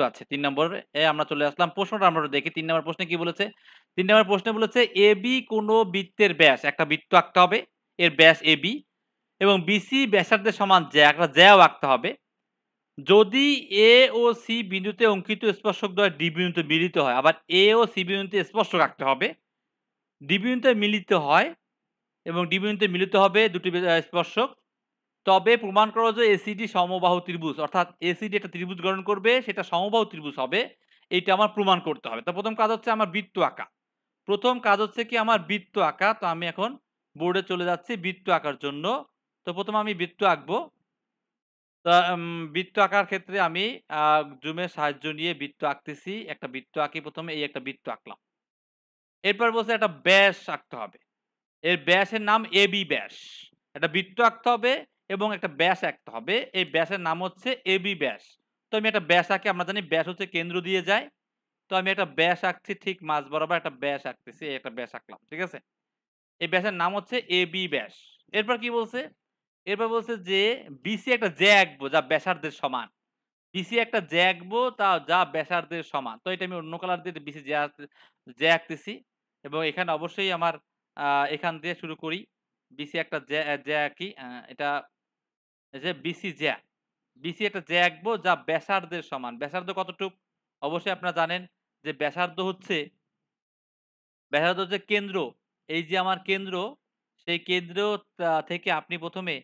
আছে। ৩ নম্বরে আমরা চলে আসলাম। প্রশ্নটা আমরা একটু দেখি। ৩ নম্বর প্রশ্নে কি বলেছে? ৩ নম্বর প্রশ্নে বলেছে AB কোনো বৃত্তের ব্যাস, একটা বৃত্ত আঁকতে হবে। এর ব্যাস AB এবং BC ব্যাসার্ধের সমান জ্যা, একটা জ্যাও আঁকতে হবে। যদি A ও C বিন্দুতে অঙ্কিত স্পর্শকদ্বয় D বিন্দুতে মিলিত হয়, আবার A ও C বিন্দুতে স্পর্শক আঁকতে হবে। D বিন্দুতে মিলিত হয় এবং D বিন্দুতে মিলিত হবে দুটি স্পর্শক। তবে প্রমাণ করো যে ACD সমবাহু ত্রিভুজ। অর্থাৎ ACD একটা ত্রিভুজ গঠন করবে, সেটা সমবাহু ত্রিভুজ হবে। এইটা আমার প্রমাণ করতে হবে। তো ১ম কাজ হচ্ছে আমার বৃত্ত আঁকা। ১ম কাজ হচ্ছে কি আমার বৃত্ত আঁকা। তো আমি এখন বোর্ডে চলে যাচ্ছি বৃত্ত আঁকার জন্য। তো ১ম আমি বৃত্ত আঁকবো। তা বৃত্ত আঁকার ক্ষেত্রে আমি আ জুমের সাহায্য নিয়ে বৃত্ত আঁকতেছি। একটা বৃত্ত আঁকি ১ম এই একটা বৃত্ত আঁকলাম। এরপর বলছে একটা ব্যাস আঁকতে হবে। এর ব্যাসের নাম AB ব্যাস। একটা বৃত্ত আঁকতে হবে এবং একটা ব্যাস আঁকতে হবে। এই ব্যাসের নাম হচ্ছে AB ব্যাস। তো আমি একটা ব্যাস আঁকি। আমরা জানি ব্যাস হচ্ছে কেন্দ্র দিয়ে যায়। তো আমি একটা ব্যাস আঁকছি ঠিক মাঝ বরাবর একটা ব্যাস আঁকতেছি। এই একটা ব্যাস আঁকলাম। ঠিক আছে? এই ব্যাসের নাম হচ্ছে AB ব্যাস। এরপর কি বলছে? এরপর বলছে যে BC একটা জ্যা আঁকবো যা ব্যাসার্ধের সমান। BC একটা জ্যা আঁকবো যা ব্যাসার্ধের সমান। তো এটা আমি অন্য কালার দিয়ে BC জ্যা আঁকতেছি এবং এখানে অবশ্যই আমার আ এখান দিয়ে শুরু করি। BC একটা জ্যা আঁকি। এটা এই যে BC জ্যা। BC একটা জ্যা আঁকবো যা ব্যাসার্ধের সমান। ব্যাসার্ধ কতটুক? অবশ্যই আপনারা জানেন যে ব্যাসার্ধ হচ্ছে কেন্দ্র। এই যে আমার কেন্দ্র, সেই কেন্দ্র থেকে আপনি ১ম এ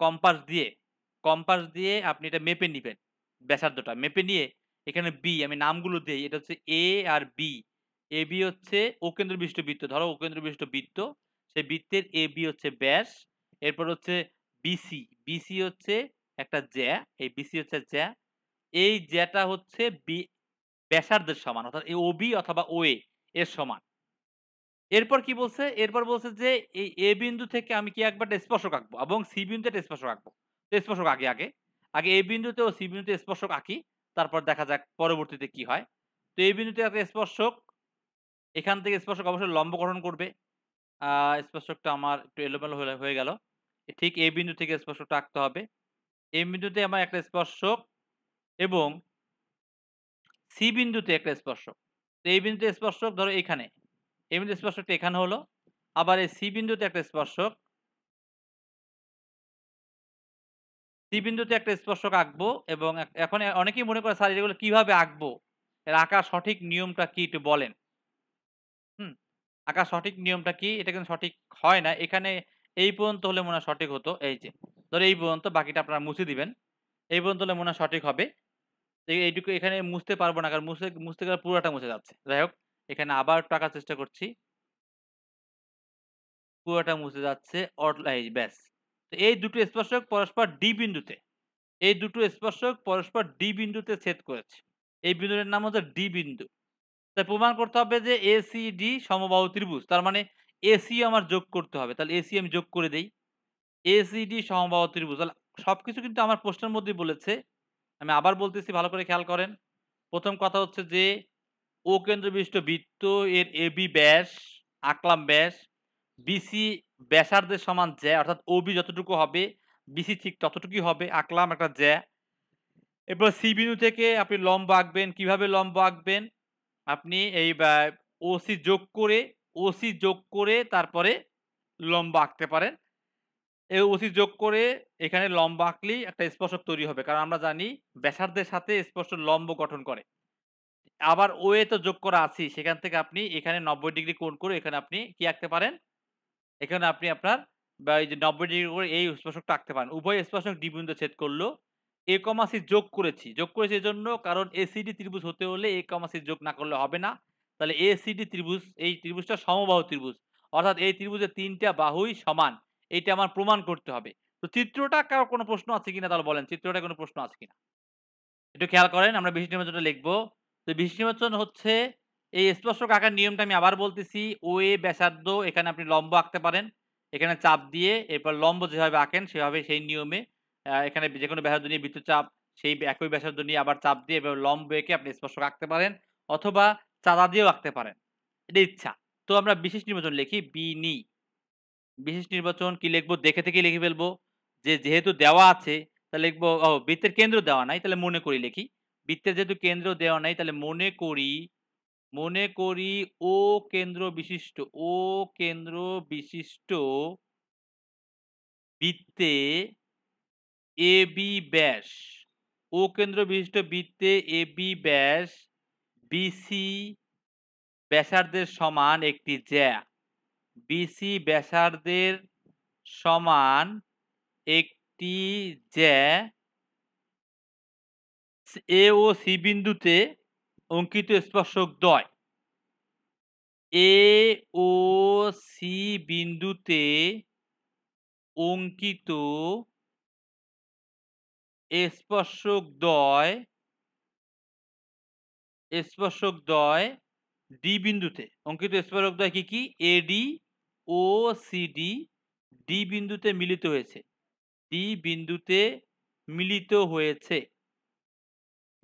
কম্পাস দিয়ে আপনি এটা মেপে নিবেন। ব্যাসার্ধটা। মেপে নিয়ে এখানে B আমি নামগুলো দেই। এটা হচ্ছে A আর B। AB হচ্ছে অকেন্দ্র বিশিষ্ট বৃত্ত। ধরো অকেন্দ্র বিশিষ্ট বৃত্ত। সেই বৃত্তের AB হচ্ছে ব্যাস। এরপর হচ্ছে BC। BC হচ্ছে একটা জ্যা। এই BC হচ্ছে জ্যা। এই জ্যাটা হচ্ছে ব্যাসার্ধের সমান। অর্থাৎ OB অথবা OA এর সমান। এরপর কি বলছে? এরপর বলছে যে এই A বিন্দু থেকে আমি কি আঁকবো? একটা স্পর্শক আঁকবো এবং C বিন্দুতে একটা স্পর্শক আঁকবো। তো স্পর্শক আঁকি আগে। আগে A বিন্দুতে ও C বিন্দুতে স্পর্শক আঁকি। তারপর দেখা যাক পরবর্তীতে কি হয়। তো A বিন্দুতে একটা স্পর্শক, এখান থেকে স্পর্শক অবশ্যই লম্ব গঠন করবে। আ স্পর্শকটা আমার একটু এলোমেলো হয়ে গেল। ঠিক A বিন্দু থেকে স্পর্শকটা আঁকতে হবে। A বিন্দুতে আমার একটা স্পর্শক এবং C বিন্দুতে একটা স্পর্শক। তো এই বিন্দুতে স্পর্শক ধরো এইখানে। এই বিন্দুতে স্পর্শকটা এখানে হলো। আবার এই C বিন্দুতে একটা স্পর্শক। C বিন্দুতে একটা স্পর্শক আঁকবো এবং এখন অনেকেই মনে করে স্যার এগুলো কিভাবে আঁকবো? এর আঁকার সঠিক নিয়মটা কি একটু বলেন? হুম? আঁকার সঠিক নিয়মটা কি? এটা কিন্তু সঠিক হয় না। এখানে এই পর্যন্ত হলে মনে হয় সঠিক হতো। এই যে, ধরো এই পর্যন্ত বাকিটা আপনারা মুছে দিবেন। এই পর্যন্ত হলে মনে হয় সঠিক হবে। এইটুকু এখানে মুছতে পারবো না। কারণ মুছতে গেলে পুরাটা মুছে যাচ্ছে। যাই হোক, এখানে আবার একটু আঁকার চেষ্টা করছি। পুরোটা মুছে যাচ্ছে। এই ব্যাস। তো এই দুটো স্পর্শক পরস্পর D বিন্দুতে। এই দুটো স্পর্শক পরস্পর D বিন্দুতে ছেদ করেছে। এই বিন্দুটার নাম হচ্ছে D বিন্দু। তাই প্রমাণ করতে হবে যে ACD সমবাহু ত্রিভুজ। তার মানে AC আমার যোগ করতে হবে। তাহলে AC আমি যোগ করে দেই। ACD সমবাহু ত্রিভুজ। তাহলে সবকিছু কিন্তু আমার প্রশ্নের মধ্যেই বলেছে। আমি আবার বলতেছি ভালো করে খেয়াল করেন। ১ম কথা হচ্ছে যে ও কেন্দ্রবিশিষ্ট বৃত্ত এর AB ব্যাস, আঁকলাম ব্যাস। BC ব্যাসার্ধের সমান জ্যা অর্থাৎ OB যতটুকু হবে BC ঠিক ততটুকুই হবে। আঁকলাম একটা জ্যা। এরপর C বিন্দু থেকে আপনি লম্ব আঁকবেন। কিভাবে লম্ব আঁকবেন? আপনি এই OC যোগ করে তারপরে লম্ব আঁকতে পারেন। এই OC যোগ করে এখানে লম্ব আঁকলেই একটা স্পর্শক তৈরি হবে। কারণ আমরা জানি ব্যাসার্ধের সাথে স্পর্শ লম্ব গঠন করে। আবার OA তো যোগ করা আছেই। সেখান থেকে আপনি এখানে ৯০ ডিগ্রি কোণ করে এখানে আপনি কি আঁকতে পারেন? এখানে আপনি আপনার এই যে ৯০ ডিগ্রি করে এই স্পর্শকটা আঁকতে পারেন। উভয় স্পর্শক D বিন্দুতে ছেদ করল। A, C যোগ করেছি। যোগ করেছি এজন্য কারণ ACD ত্রিভুজ হতে হলে A, C যোগ না করলে হবে না। তাহলে ACD ত্রিভুজ, এই ত্রিভুজটা সমবাহু ত্রিভুজ। অর্থাৎ এই ত্রিভুজের ৩ টা বাহুই সমান। এইটা আমার প্রমাণ করতে হবে। তো চিত্রটা কারো কোনো প্রশ্ন আছে কিনা তাহলে বলেন? চিত্রটায় কোনো প্রশ্ন আছে কিনা? একটু খেয়াল করেন আমরা বিশেষ নির্বাচনটা লিখব। তো বিশেষ নির্বাচন হচ্ছে এই স্পর্শক আঁকার নিয়মটা আমি আবার বলতেছি। OA ব্যাসার্ধ এখানে আপনি লম্ব আঁকতে পারেন। এখানে চাপ দিয়ে এরপর লম্ব যেভাবে আঁকেন সেভাবে সেই নিয়মে এখানে যেকোনো ব্যাসার্ধ নিয়ে বৃত্তচাপ সেই একই ব্যাসার্ধ নিয়ে আবার চাপ দিয়ে এভাবে লম্ব এঁকে আপনি স্পর্শক আঁকতে পারেন অথবা চাঁদা দিয়েও আঁকতে পারেন। এটা ইচ্ছা। তো আমরা বিশেষ নির্বাচন লিখি বিনি। বিশেষ নির্বাচন কি লিখব? দেখে থেকেই লিখে ফেলবো। যেহেতু দেওয়া আছে তাহলে লিখব বৃত্তের কেন্দ্র দেওয়া নাই তাহলে মনে করি লিখি। বৃত্তের যেহেতু কেন্দ্র দেওয়া নাই তাহলে মনে করি ও কেন্দ্র বিশিষ্ট বৃত্তে এবি ব্যাস, ও কেন্দ্র বিশিষ্ট বৃত্তে এবি ব্যাস বিসি ব্যাসার্ধের সমান একটি জ্যা। বিসি ব্যাসার্ধের সমান একটি জ্যা এ ও সি বিন্দুতে অঙ্কিত স্পর্শক দ্বয়। এ ও সি বিন্দুতে অঙ্কিত স্পর্শক দ্বয় ডি বিন্দুতে অঙ্কিত স্পর্শক দ্বয় কি এডি ও সিডি ডি বিন্দুতে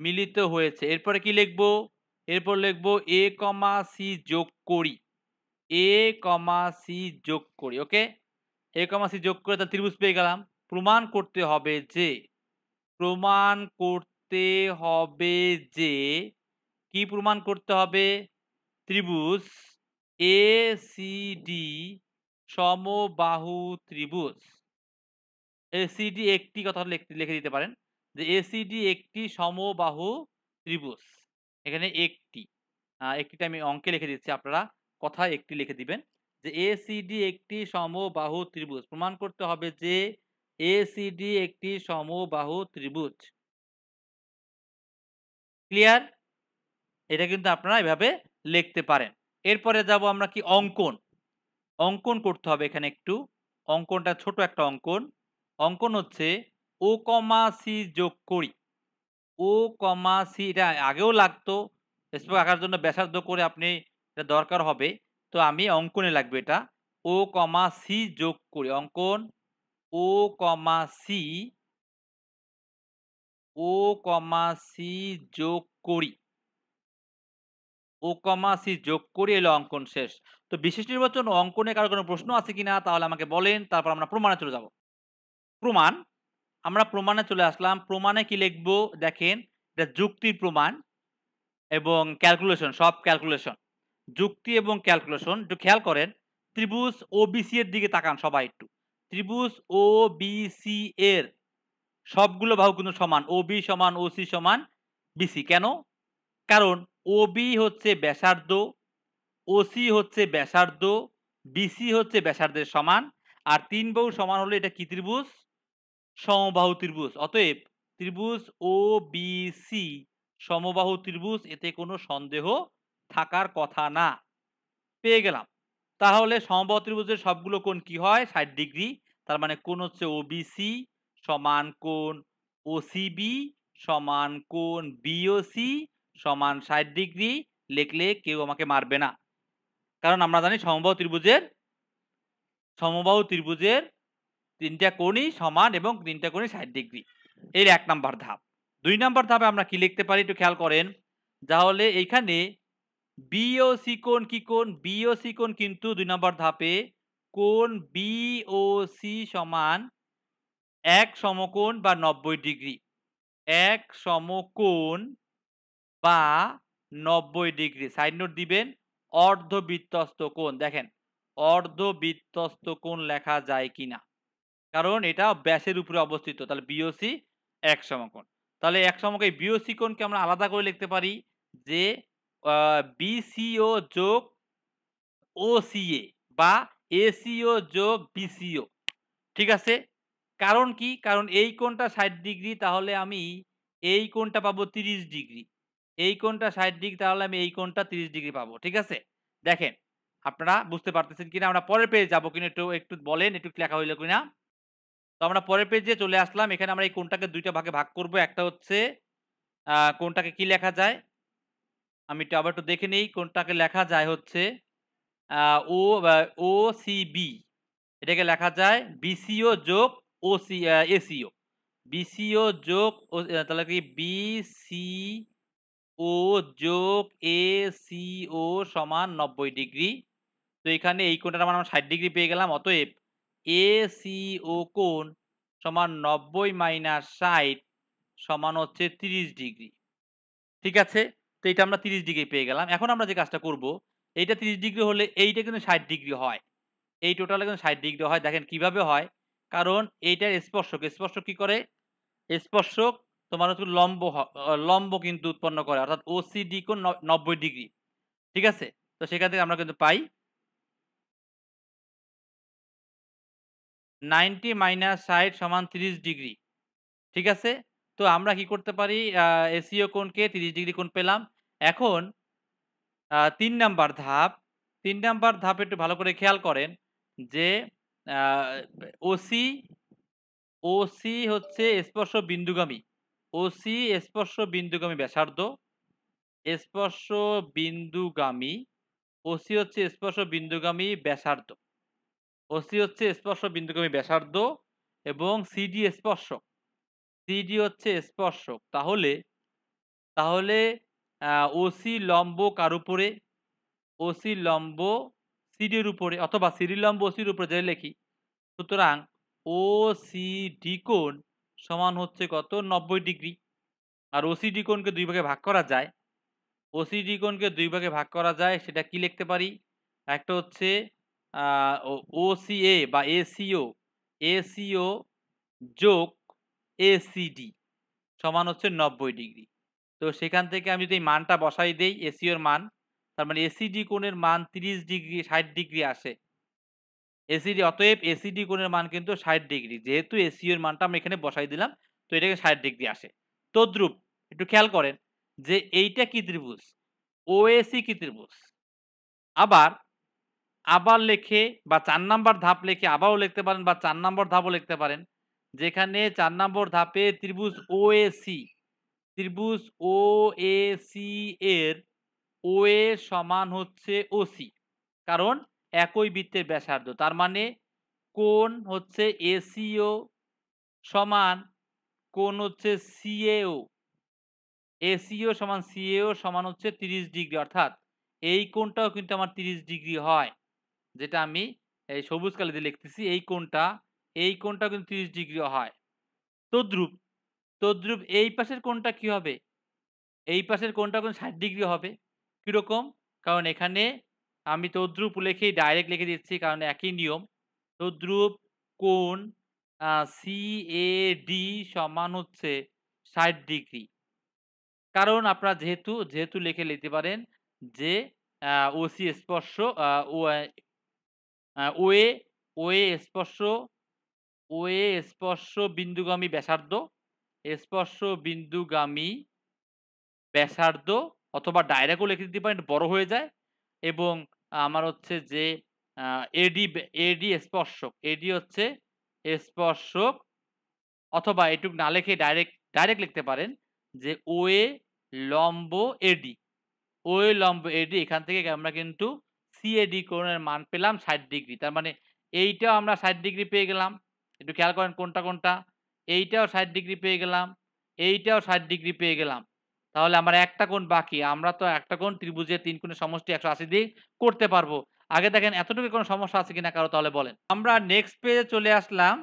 মিলিত হয়েছে। এরপরে কি লিখবো? এরপর লিখবো এ কমা সি যোগ করি। ওকে, এ কমা সি যোগ করে তাহলে ত্রিভুজ পেয়ে গেলাম। প্রমাণ করতে হবে যে কি প্রমাণ করতে হবে? ত্রিভুজ এসিডি সমবাহু ত্রিভুজ। এসিডি একটি কথা লিখে দিতে পারেন যে এসিডি একটি সমবাহু ত্রিভুজ। এখানে একটিটা আমি অঙ্কে লিখে দিচ্ছি, আপনারা কথায় একটি লিখে দিবেন যে এসিডি একটি সমবাহু ত্রিভুজ। প্রমাণ করতে হবে যে এসিডি একটি সমবাহু ত্রিভুজ। ক্লিয়ার? এটা কিন্তু আপনারা এভাবে লিখতে পারেন। এরপরে যাব আমরা কি অঙ্কন করতে হবে। এখানে একটু অঙ্কনটা ছোট একটা অঙ্কন হচ্ছে ও কমা সি যোগ করি। ও কমা সি এটা আগেও লাগতো, স্পর্শক আঁকার জন্য ব্যাসার্ধ করে আপনি এটা দরকার হবে, তো আমি অঙ্কনে লাগবে এটা। ও কমা সি যোগ করি, অঙ্কন ও কমা সি যোগ করি, এলো অঙ্কন শেষ। তো বিশেষ নির্বাচন অঙ্কনে কারো কোনো প্রশ্ন আছে কিনা তাহলে আমাকে বলেন, তারপর আমরা প্রমাণে চলে যাব। আমরা প্রমাণে চলে আসলাম। প্রমাণে কি লিখব? দেখেন, এটা যুক্তির প্রমাণ এবং ক্যালকুলেশন, সব ক্যালকুলেশন, যুক্তি এবং ক্যালকুলেশন। একটু খেয়াল করেন, ত্রিভুজ ওবিসি এর দিকে তাকান সবাই একটু। ত্রিভুজ ওবিসি এর সবগুলো বাহু কিন্তু সমান, ওবি সমান ওসি সমান বিসি। কেন? কারণ ওবি হচ্ছে ব্যাসার্ধ, ওসি হচ্ছে ব্যাসার্ধ, বিসি হচ্ছে ব্যাসার্ধের সমান। আর তিন বাহু সমান হলে এটা কি ত্রিভুজ? সমবাহু ত্রিভুজ। অতএব ত্রিভুজ ওবিসি সমবাহু ত্রিভুজ, এতে কোনো সন্দেহ থাকার কথা না। পেয়ে গেলাম। তাহলে সমবাহু ত্রিভুজের সবগুলো কোণ কি হয়? ৬০ ডিগ্রি। তার মানে কোণ হচ্ছে ওবিসি সমান কোণ ওসিবি সমান কোণ বিওসি সমান ৬০ ডিগ্রি। লিখলে কেউ আমাকে মারবে না, কারণ আমরা জানি সমবাহু ত্রিভুজের তিনটা কোণই সমান এবং তিনটা কোণই ৬০ ডিগ্রি। এর ১ নাম্বার ধাপ। ২ নাম্বার ধাপে আমরা কি লিখতে পারি একটু খেয়াল করেন। তাহলে এইখানে বিওসি কোণ কি কোণ? বিওসি কোণ কিন্তু ২ নাম্বার ধাপে কোণ বিওসি সমান এক সমকোণ বা ৯০ ডিগ্রি। এক সমকোণ বা ৯০ ডিগ্রি। সাইড নোট দিবেন অর্ধবৃত্তস্থ কোণ। দেখেন, অর্ধবৃত্তস্থ কোণ লেখা যায় কিনা, কারণ এটা ব্যাসের উপরে অবস্থিত। তাহলে বিওসি এক সমকোণ। তাহলে এক সমকোণ এই বিওসি কোণকে আমরা আলাদা করে লিখতে পারি যে বিসিও যোগ ওসিএ বা এসিও যোগ বিসিও। ঠিক আছে? কারণ কি? কারণ এই কোণটা ৬০ ডিগ্রি, তাহলে আমি এই কোণটা পাবো ৩০ ডিগ্রি। এই কোণটা ৬০ ডিগ্রি, তাহলে আমি এই কোণটা ৩০ ডিগ্রি পাবো। ঠিক আছে? দেখেন, আপনারা বুঝতে পারতেছেন কিনা? আমরা পরের পেজে যাবো কিনা একটু বলেন, একটু লেখা হইল কিনা? তো আমরা পরের পেজে চলে আসলাম। এখানে আমরা এই কোণটাকে ২ টা ভাগে ভাগ করব। একটা হচ্ছে কোণটাকে কি লেখা যায়? আমি একটু আবার একটু দেখে নেই। কোণটাকে লেখা যায় হচ্ছে আ ও বা ওসিবি। এটাকে লেখা যায় বিসিও যোগ এসিও। বিসিও যোগ তাহলে কি বিসিও যোগ এসিও সমান ৯০ ডিগ্রি। তো এখানে এই কোণটার মান আমরা ৬০ ডিগ্রি পেয়ে গেলাম। অতএব এসিও কোণ সমান ৯০ - ৬০ সমান হচ্ছে ৩০ ডিগ্রি। ঠিক আছে? তো এটা আমরা 30 ডিগ্রি পেয়ে গেলাম। এখন আমরা যে কাজটা করব, এইটা 30 ডিগ্রি হলে এইটা কিন্তু 60 ডিগ্রি হয়। এই টোটালে কিন্তু 60 ডিগ্রি হয়। দেখেন কিভাবে হয়? কারণ এইটার স্পর্শক, স্পর্শক কি করে? স্পর্শক তোমার হচ্ছে লম্ব কিন্তু উৎপন্ন করে। অর্থাৎ OCD কোণ 90 ডিগ্রি। ঠিক আছে? তো সেখান থেকে আমরা কিন্তু পাই 90 - 60 = 30 ডিগ্রি। ঠিক আছে? তো আমরা কি করতে পারি? এসিও কোণকে 30 ডিগ্রি কোণ পেলাম। এখন ৩ নাম্বার ধাপ। ৩ নাম্বার ধাপ একটু ভালো করে খেয়াল করেন যে আ ওসি, ওসি হচ্ছে স্পর্শ বিন্দুগামী। ওসি স্পর্শ বিন্দুগামী ব্যাসার্ধ, স্পর্শ বিন্দুগামী, ওসি হচ্ছে স্পর্শ বিন্দুগামী ব্যাসার্ধ। ওসি হচ্ছে স্পর্শ বিন্দুগামী ব্যাসার্ধ এবং সিডি স্পর্শক। সিডি হচ্ছে স্পর্শক। তাহলে ওসি লম্ব কার উপরে? ওসি লম্ব সিডির উপরে অথবা সিডি লম্ব ওসির উপরে যদি লিখি। সুতরাং ওসিডি কোণ সমান হচ্ছে কত? ৯০ ডিগ্রি। আর ওসিডি কোণকে ২ ভাগে ভাগ করা যায়। ওসিডি কোণকে ২ ভাগে ভাগ করা যায় সেটা কি লিখতে পারি? একটা হচ্ছে আ ও ওসিএ বা এসিও, এসিও যোগ এসিডি সমান হচ্ছে ৯০ ডিগ্রি। তো সেখান থেকে আমি যদি এই মানটা বসাই দেই এসিওর মান, তার মানে এসিডি কোণের মান ৩০ ডিগ্রি ৬০ ডিগ্রি আসে। অতএব এসিডি কোণের মান কিন্তু ৬০ ডিগ্রি। যেহেতু এসিওর মানটা আমরা এখানে বসাই দিলাম, তো এটাকে ৬০ ডিগ্রি আসে। তদ্রূপ একটু খেয়াল করেন যে এইটা কি ত্রিভুজ? ওএসি কি ত্রিভুজ? আবার, আবার লেখে বা ৪ নাম্বার ধাপ লেখে আবারও লিখতে পারেন বা ৪ নাম্বার ধাপও লিখতে পারেন। যেখানে ৪ নম্বর ধাপে ত্রিভুজ ওএসি, ত্রিভুজ ওএসি এর ওএ সমান হচ্ছে ওসি। কারণ একই বৃত্তের ব্যাসার্ধ। তার মানে কোণ হচ্ছে এসিও সমান কোণ হচ্ছে সিএও। এসিও সমান সিএও সমান হচ্ছে ৩০ ডিগ্রি। অর্থাৎ এই কোণটাও কিন্তু আমার ৩০ ডিগ্রি হয়। যেটা আমি এই সবুজ কালি দিয়ে লিখতেছি। এই কোণটাও কিন্তু ৩০ ডিগ্রি হয়। তদ্রূপ, তদ্রূপ এই পাশের কোণটা কি হবে? এই পাশের কোণটা কিন্তু ৬০ ডিগ্রি হবে। কিরকম? কারণ এখানে আমি তদ্রূপ লিখেই ডাইরেক্ট লিখে দিচ্ছি কারণ একই নিয়ম। তদ্রূপ কোণ সিএডি সমান হচ্ছে ৬০ ডিগ্রি। কারণ আপনারা যেহেতু লিখে নিতে পারেন যে ওসি স্পর্শ আ ও ওএ, ওএ স্পর্শ, ওএ স্পর্শ বিন্দুগামী ব্যাসার্ধ, স্পর্শ বিন্দুগামী ব্যাসার্ধ অথবা ডাইরেক্টও লিখে দিতে পারেন, বড় হয়ে যায় এবং আমার হচ্ছে যে আ এডি স্পর্শক। এডি হচ্ছে স্পর্শক অথবা এটুক না লিখে ডাইরেক্ট লিখতে পারেন যে ওএ লম্ব এডি। ওএ লম্ব এডি এখান থেকে আমরা কিন্তু সিএডি কোণের মান পেলাম ৬০ ডিগ্রি। তার মানে এইটাও আমরা ৬০ ডিগ্রি পেয়ে গেলাম। একটু খেয়াল করেন কোনটা, কোনটা? এইটাও ৬০ ডিগ্রি পেয়ে গেলাম। এইটাও ৬০ ডিগ্রি পেয়ে গেলাম। তাহলে আমার একটা কোণ বাকি। আমরা তো একটা কোণ ত্রিভুজের ৩ কোণের সমষ্টি ১৮০ দিয়ে করতে পারবো। আগে দেখেন এতটুকু কোনো সমস্যা আছে কিনা কারো তাহলে বলেন। আমরা নেক্সট পেজে চলে আসলাম।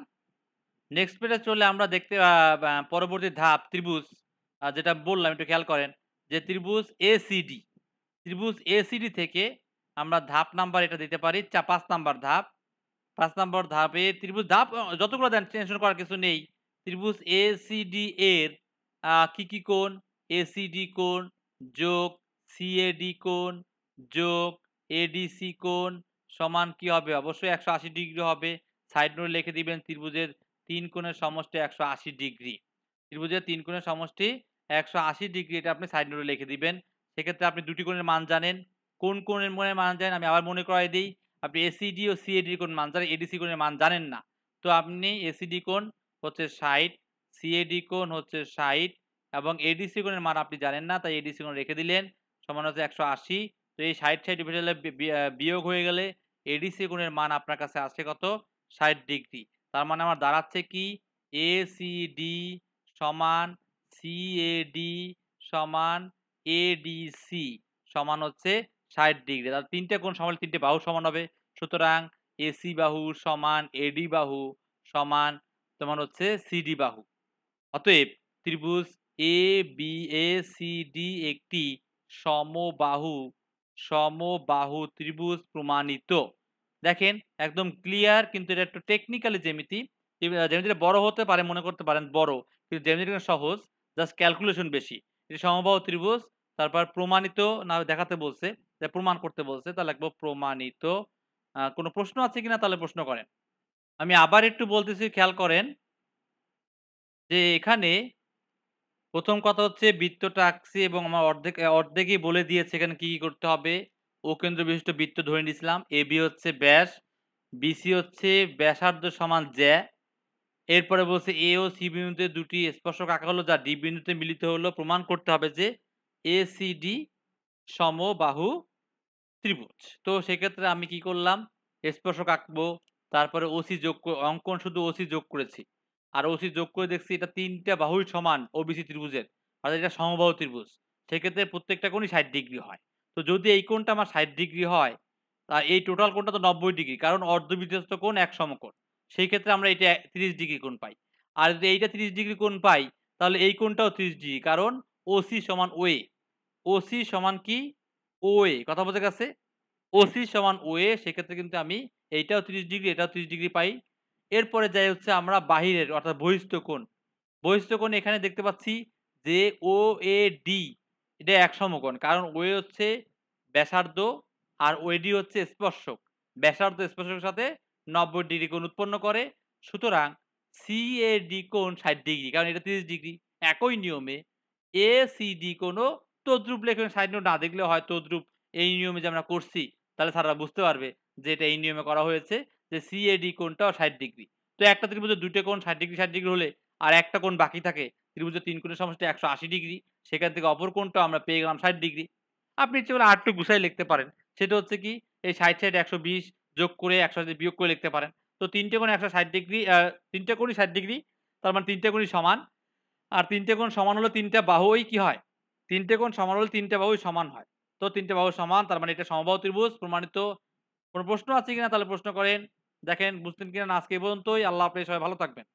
নেক্সট পেজে চলে আমরা দেখতে আ বা পরবর্তী ধাপ ত্রিভুজ যেটা বললাম একটু খেয়াল করেন যে ত্রিভুজ এসিডি। ত্রিভুজ এসিডি থেকে আমরা ধাপ নাম্বার এটা দিতে পারি ৫ নাম্বার ধাপ। ৫ নাম্বার ধাপে ত্রিভুজ ধাপ যতগুলো দেন টেনশন করার কিছু নেই। ত্রিভুজ এসিডি এর কি কোণ? এসিডি কোণ যোগ সিএডি কোণ যোগ এডিসি কোণ সমান কি হবে? অবশ্যই ১৮০ ডিগ্রি হবে। সাইড নোটে লিখে দিবেন ত্রিভুজের ৩ কোণের সমষ্টি ১৮০ ডিগ্রি। ত্রিভুজের ৩ কোণের সমষ্টি ১৮০ ডিগ্রি এটা আপনি সাইড নোটে লিখে দিবেন। সেক্ষেত্রে আপনি ২ টি কোণের মান জানেন। কোন কোণের মান জানেন আমি আবার মনে করায় দেই। আপনি এসিডি ও সিএডি কোণ মান জানেন, এডিসি কোণের মান জানেন না। তো আপনি এসিডি কোণ হচ্ছে ৬০, সিএডি কোণ হচ্ছে ৬০ এবং এডিসি কোণের মান আপনি জানেন না। তাই এডিসি কোণ রেখে দিলেন। সমান হচ্ছে ১৮০। তো এই ৬০ ডিভাইডেড হলে বিয়োগ হয়ে গেলে এডিসি কোণের মান আপনার কাছে আসছে কত? ৬০ ডিগ্রি। তার মানে আমার দাঁড়াচ্ছে কি? এসিডি সমান সিএডি সমান এডিসি সমান হচ্ছে ৬০ ডিগ্রি। তাহলে ৩ টে কোণ সমান হলে ৩ টে বাহু সমান হবে। সুতরাং এসি বাহু সমান এডি বাহু সমান তোমার হচ্ছে সিডি বাহু। অতএব ত্রিভুজ A B A C D একটি সমবাহু সমবাহু ত্রিভুজ প্রমাণিত। দেখেন একদম ক্লিয়ার, কিন্তু এটা একটু টেকনিক্যালি জ্যামিতি। জ্যামিতিটা বড় হতে পারে, মনে করতে পারেন বড়, কিন্তু জ্যামিতিটা সহজ, জাস্ট ক্যালকুলেশন বেশি। এটা সমবাহু ত্রিভুজ, তারপর প্রমাণিত না দেখাতে বলছে, প্রমাণ করতে বলছে, তাহলে লিখব প্রমাণিত। কোনো প্রশ্ন আছে কিনা তাহলে প্রশ্ন করেন। আমি আবার একটু বলতেছি, খেয়াল করেন যে এখানে ১ম কথা হচ্ছে বৃত্তটা আঁকছি এবং আমার অর্ধেকই বলে দিয়েছে এখানে কি করতে হবে। ও কেন্দ্র বিশিষ্ট বৃত্ত ধরে নিয়েছিলাম। AB হচ্ছে ব্যাস, BC হচ্ছে ব্যাসার্ধ সমান জ্যা। এরপরে বলছে A ও C বিন্দুতে দুটি স্পর্শক আঁকা হলো যা D বিন্দুতে মিলিত হলো। প্রমাণ করতে হবে যে ACD সমবাহু ত্রিভুজ। তো সেক্ষেত্রে আমি কি করলাম? স্পর্শক আঁকবো। তারপরে OC যোগ অঙ্কন শুধু OC যোগ করেছি। আর OC যোগ করে দেখছি এটা ৩ টা বাহুই সমান OBC ত্রিভুজের। অর্থাৎ এটা সমবাহু ত্রিভুজ। সেক্ষেত্রে প্রত্যেকটা কোণই ৬০ ডিগ্রি হয়। তো যদি এই কোণটা আমার ৬০ ডিগ্রি হয়, এই টোটাল কোণটা তো ৯০ ডিগ্রি। কারণ অর্ধবৃত্তস্থ কোণ এক সমকোণ। সেই ক্ষেত্রে আমরা এটা ৩০ ডিগ্রি কোণ পাই। আর যদি এইটা ৩০ ডিগ্রি কোণ পাই, তাহলে এই কোণটাও ৩০ ডিগ্রি। কারণ OC সমান OA। OC সমান কি? OA। কথা বোঝা গেছে? OC সমান OA, সেক্ষেত্রে কিন্তু আমি এইটাও ৩০ ডিগ্রি, এটাও ৩০ ডিগ্রি পাই। এরপরে যাই হচ্ছে আমরা বাহিরের অর্থাৎ বহিঃস্থ কোণ। বহিঃস্থ কোণ এখানে দেখতে পাচ্ছি যে OAD এটা এক সমকোণ। কারণ OA হচ্ছে ব্যাসার্ধ আর OAD হচ্ছে স্পর্শক। ব্যাসার্ধ স্পর্শকের সাথে ৯০ ডিগ্রি কোণ উৎপন্ন করে। সুতরাং CAD কোণ ৬০ ডিগ্রি। কারণ এটা ৩০ ডিগ্রি। একই নিয়মে ACD কোণও তদ্রূপ লেখেন, সাইড নোট না দেখলেও হয় তদ্রূপ এই নিয়মে যে আমরা করছি, তাহলে স্যাররা বুঝতে পারবে যে এটা এই নিয়মে করা হয়েছে, যে CAD কোণটাও ৬০ ডিগ্রি। তো একটা ত্রিভুজের ২ টা কোণ ৬০ ডিগ্রি, ৬০ ডিগ্রি হলে আর একটা কোণ বাকি থাকে। ত্রিভুজের ৩ কোণের সমষ্টি ১৮০ ডিগ্রি। সেখান থেকে অপর কোণটাও আমরা পেয়ে গেলাম ৬০ ডিগ্রি। আপনি ইচ্ছে করলে আরেকটু গুছায় লিখতে পারেন। সেটা হচ্ছে কি, এই ৬০, ৬০, ১২০ যোগ করে ১৮০ বিয়োগ করে লিখতে পারেন। তো ৩ টে কোণ ১৬০ ডিগ্রি, ৩ টা কোণই ৬০ ডিগ্রি। তার মানে ৩ টা কোণই সমান। আর ৩ টে কোণ সমান হলে ৩ টা বাহুই কি হয়? ৩ টে কোণ সমান হলে ৩ টা বাহুই সমান হয়। তো ৩ টে বাহু সমান, তার মানে এটা সমবাহু ত্রিভুজ প্রমাণিত। কোন প্রশ্ন আছে কিনা তাহলে প্রশ্ন করেন। দেখেন বুঝতেন কিনা না। আজকে এই পর্যন্তই। আল্লাহ হাফেজ। সবাই ভালো থাকবেন।